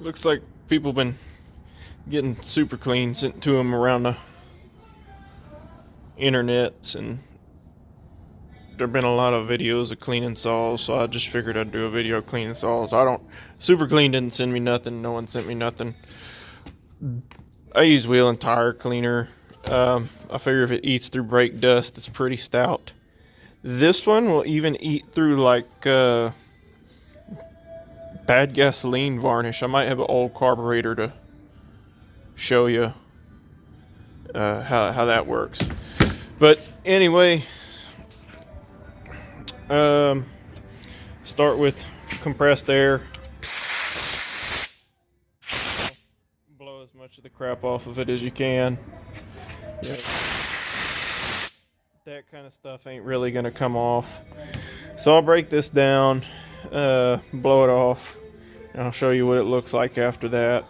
Looks like people been getting super clean sent to them around the internet, and there've been a lot of videos of cleaning saws, so I just figured I'd do a video of cleaning saws. Super Clean didn't send me nothing. No one sent me nothing. I use wheel and tire cleaner. I figure if it eats through brake dust, it's pretty stout. This one will even eat through like bad gasoline varnish. I might have an old carburetor to show you how that works. But anyway, start with compressed air. Blow as much of the crap off of it as you can. Yeah. That kind of stuff ain't really gonna come off. So I'll break this down, blow it off, and I'll show you what it looks like after that.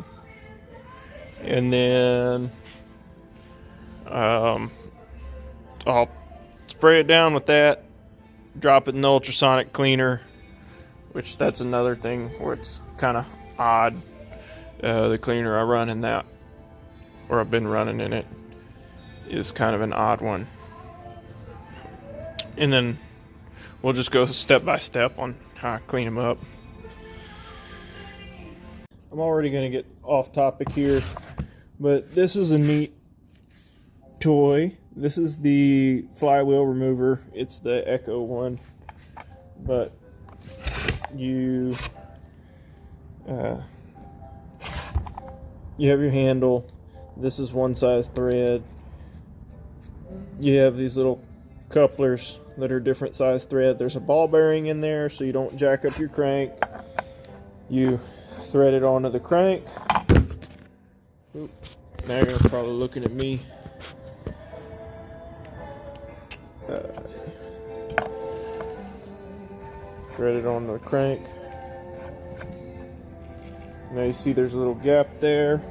And then I'll spray it down with that, drop it in the ultrasonic cleaner, which that's another thing where it's kind of odd. The cleaner I run in that, or I've been running in it, is kind of an odd one. And then we'll just go step by step on how I clean them up. I'm already going to get off topic here, but this is a neat toy. This is the flywheel remover. It's the Echo one, but you have your handle. This is one size thread. You have these little couplers that are different size thread. There's a ball bearing in there so you don't jack up your crank. You thread it onto the crank. Oop, now you're probably looking at me. Thread it onto the crank. Now you see there's a little gap there.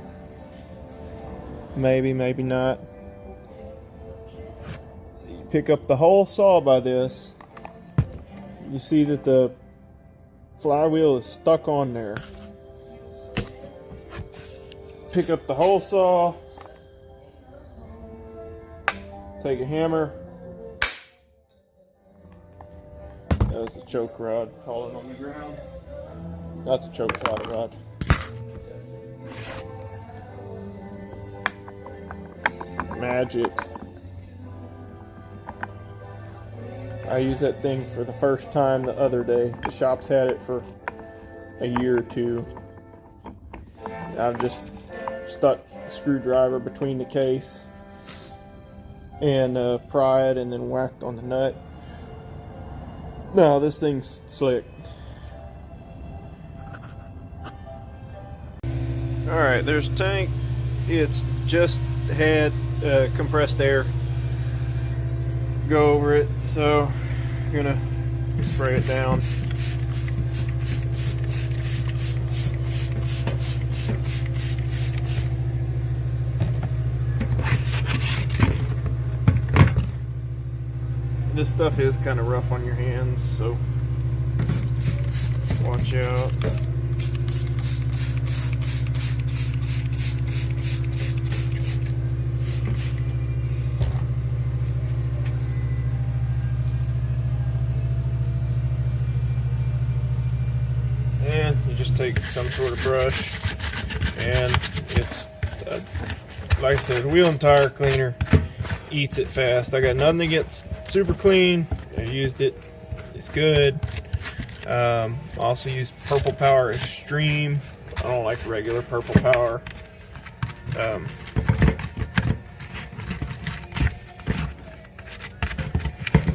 Maybe, maybe not. You pick up the whole saw by this. You see that the flywheel is stuck on there. Pick up the whole saw. Take a hammer. That was the choke rod falling on the ground. Not the choke rod. Magic. I used that thing for the first time the other day. The shop's had it for a year or two. I've just stuck a screwdriver between the case and pry it and then whacked on the nut. No, this thing's slick. Alright, there's a tank. It's just had compressed air go over it, so I'm gonna spray it down. This stuff is kind of rough on your hands, so watch out. And you just take some sort of brush, and it's like I said, wheel and tire cleaner. Eats it fast. I got nothing against Super Clean. I used it. It's good. I also use Purple Power Extreme. I don't like regular Purple Power.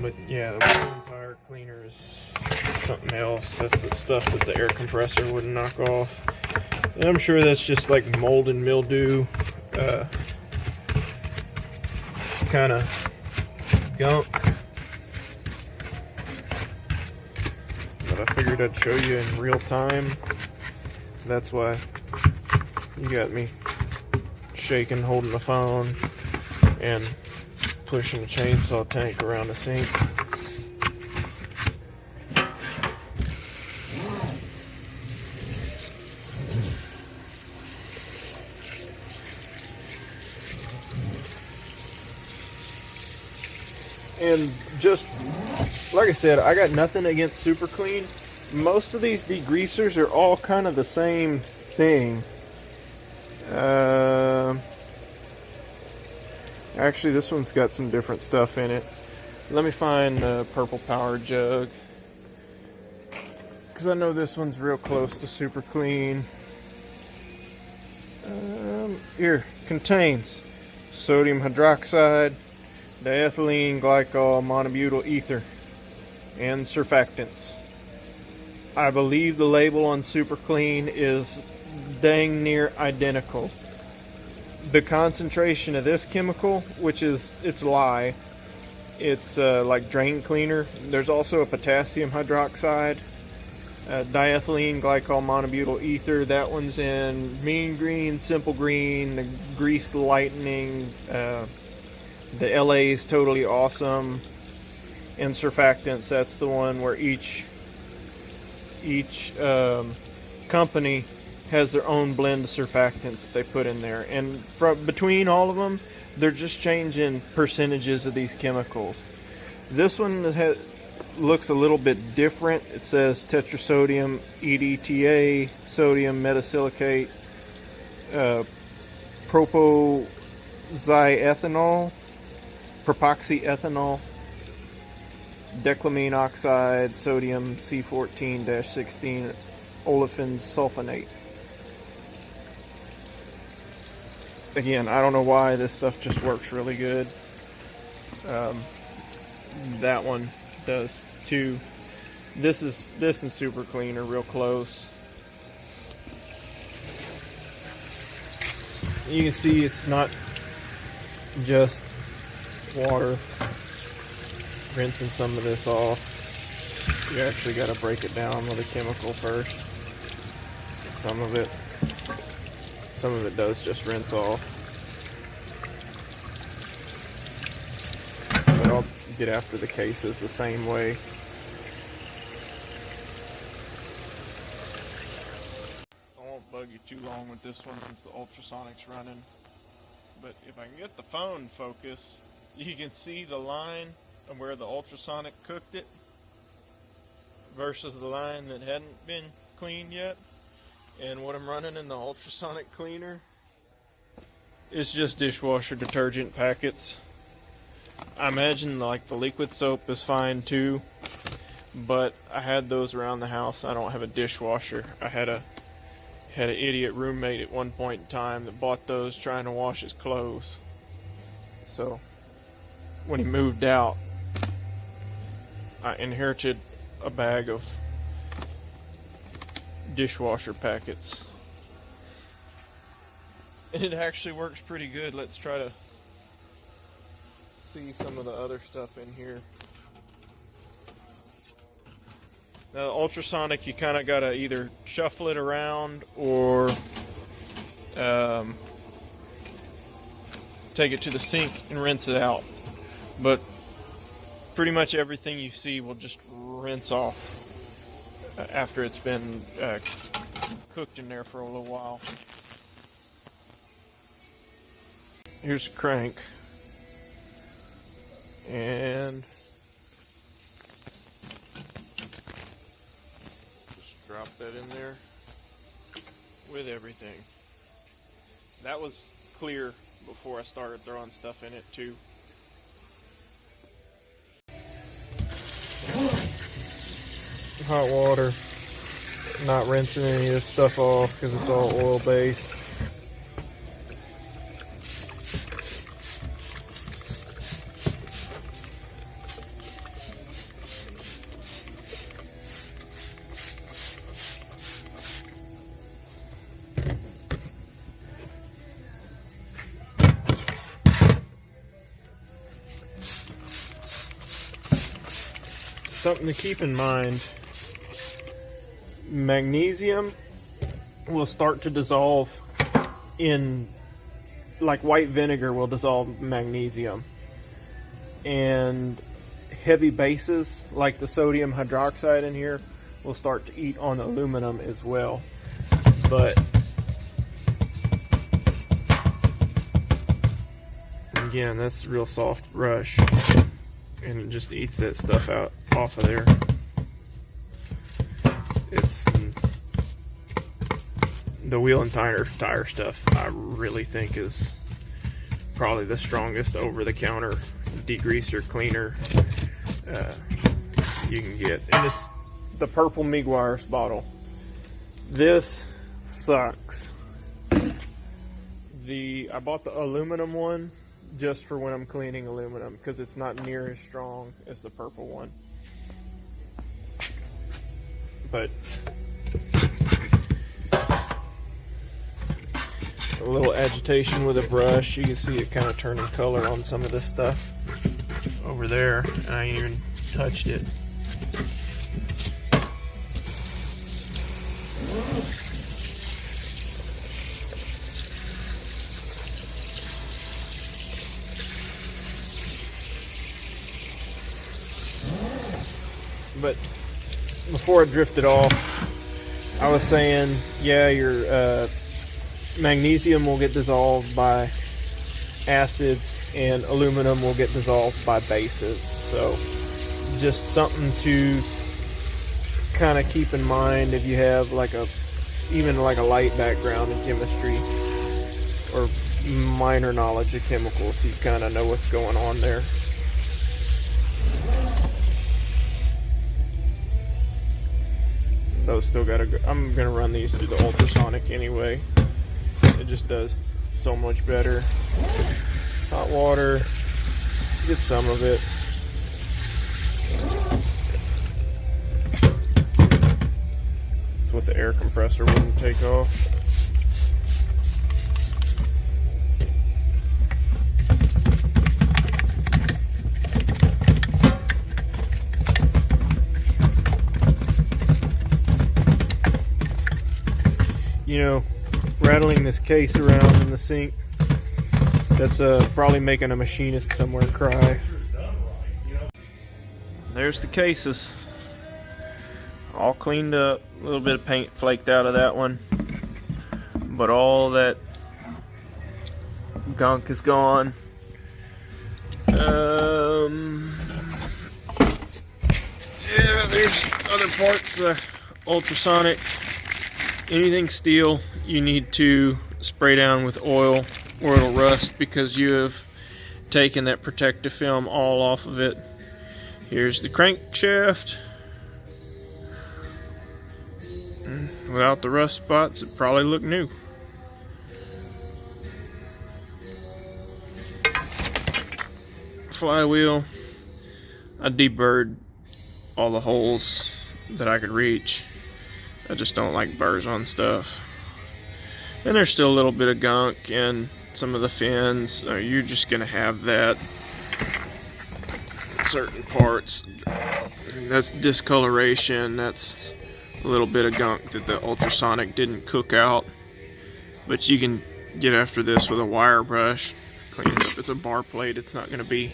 But yeah, the wheel and tire cleaner is something else. That's the stuff that the air compressor wouldn't knock off. And I'm sure that's just like mold and mildew kind of gunk. But I figured I'd show you in real time. That's why you got me shaking, holding the phone, and pushing the chainsaw tank around the sink. And just like I said, I got nothing against Super Clean. Most of these degreasers are all kind of the same thing. Actually, this one's got some different stuff in it. Let me find the purple power jug, because I know this one's real close to Super Clean. Here, contains sodium hydroxide, diethylene glycol monobutyl ether, and surfactants. I believe the label on Super Clean is dang near identical. The concentration of this chemical, which is its lye, it's like drain cleaner. There's also a potassium hydroxide, diethylene glycol monobutyl ether. That one's in mean green, simple green, the greased lightning, the LA is totally awesome, and surfactants. That's the one where each company has their own blend of surfactants they put in there, and between all of them, they're just changing percentages of these chemicals. This one looks a little bit different. It says tetrasodium EDTA, sodium metasilicate, propoxyethanol, declamine oxide, sodium C14-16 olefin sulfonate. Again, I don't know why this stuff just works really good. That one does too. This and Super Clean are real close. You can see it's not just water. Rinsing some of this off. You actually got to break it down with a chemical first. Some of it does just rinse off. But I'll get after the cases the same way. I won't bug you too long with this one since the ultrasonic's running. But if I can get the phone focus, you can see the line of where the ultrasonic cooked it versus the line that hadn't been cleaned yet. And what I'm running in the ultrasonic cleaner is just dishwasher detergent packets. I imagine like the liquid soap is fine too, but I had those around the house. I don't have a dishwasher. I had an idiot roommate at one point in time that bought those trying to wash his clothes. So when he moved out, I inherited a bag of dishwasher packets, and it actually works pretty good. Let's try to see some of the other stuff in here. Now the ultrasonic, you kind of gotta either shuffle it around or take it to the sink and rinse it out, but pretty much everything you see will just rinse off after it's been cooked in there for a little while. Here's a crank, and just drop that in there with everything. That was clear before I started throwing stuff in it too. Hot water, not rinsing any of this stuff off because it's all oil based. Something to keep in mind, magnesium will start to dissolve in, like white vinegar will dissolve magnesium, and heavy bases like the sodium hydroxide in here will start to eat on aluminum as well. But again, that's a real soft brush. and it just eats that stuff out off of there. It's the wheel and tire stuff, I really think is probably the strongest over-the-counter degreaser cleaner you can get. And it's the purple Meguiar's bottle. This sucks. I bought the aluminum one just for when I'm cleaning aluminum, because it's not near as strong as the purple one. But a little agitation with a brush, you can see it kind of turning color on some of this stuff over there, and I ain't even touched it. But before it drifted off, I was saying, yeah, your magnesium will get dissolved by acids and aluminum will get dissolved by bases. So just something to kind of keep in mind if you have even a light background in chemistry or minor knowledge of chemicals. You kind of know what's going on there. Those still gotta go. I'm gonna run these through the ultrasonic anyway. It just does so much better. Hot water, get some of it. That's what the air compressor wouldn't take off. You know, rattling this case around in the sink, that's probably making a machinist somewhere cry. There's the cases, all cleaned up. A little bit of paint flaked out of that one, but all that gunk is gone. Yeah, there's other parts, the ultrasonic. Anything steel you need to spray down with oil or it'll rust, because you have taken that protective film all off of it. Here's the crankshaft. Without the rust spots, it probably look new. Flywheel, I deburred all the holes that I could reach. I just don't like burrs on stuff. And there's still a little bit of gunk in some of the fins. You're just gonna have that certain parts. That's discoloration. That's a little bit of gunk that the ultrasonic didn't cook out. But you can get after this with a wire brush. Clean it up. It's a bar plate. It's not gonna be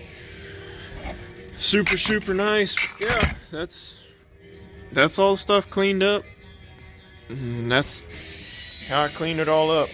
super nice. But yeah, that's all the stuff cleaned up. And that's how I cleaned it all up.